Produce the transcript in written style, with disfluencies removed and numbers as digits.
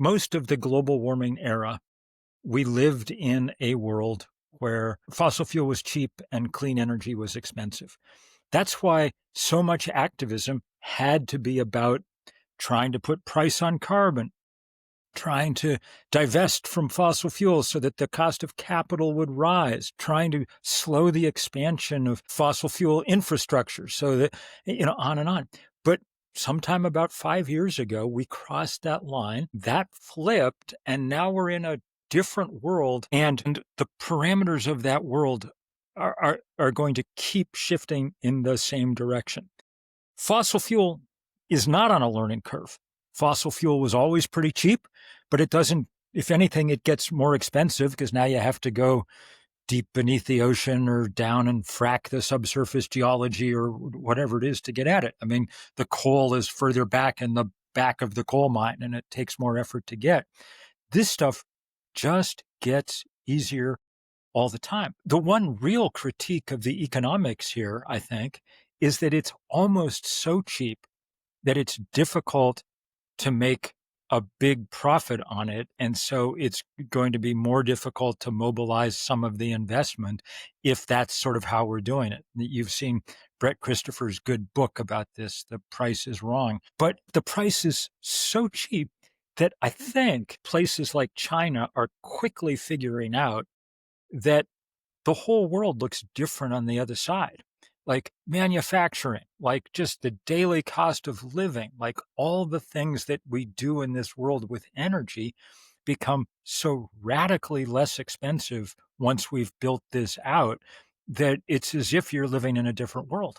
Most of the global warming era, we lived in a world where fossil fuel was cheap and clean energy was expensive. That's why so much activism had to be about trying to put price on carbon, trying to divest from fossil fuels so that the cost of capital would rise, trying to slow the expansion of fossil fuel infrastructure so that, on and on. But sometime about 5 years ago, we crossed that line, that flipped, and now we're in a different world. And the parameters of that world are going to keep shifting in the same direction. Fossil fuel is not on a learning curve. Fossil fuel was always pretty cheap, but it doesn't, if anything, it gets more expensive because now you have to go deep beneath the ocean or down and frack the subsurface geology or whatever it is to get at it. I mean, the coal is further back in the back of the coal mine and it takes more effort to get. This stuff just gets easier all the time. The one real critique of the economics here, I think, is that it's almost so cheap that it's difficult to make a big profit on it. And so it's going to be more difficult to mobilize some of the investment if that's sort of how we're doing it. You've seen Brett Christopher's good book about this, The Price is Wrong. But the price is so cheap that I think places like China are quickly figuring out that the whole world looks different on the other side. Like manufacturing, like just the daily cost of living, like all the things that we do in this world with energy become so radically less expensive once we've built this out that it's as if you're living in a different world.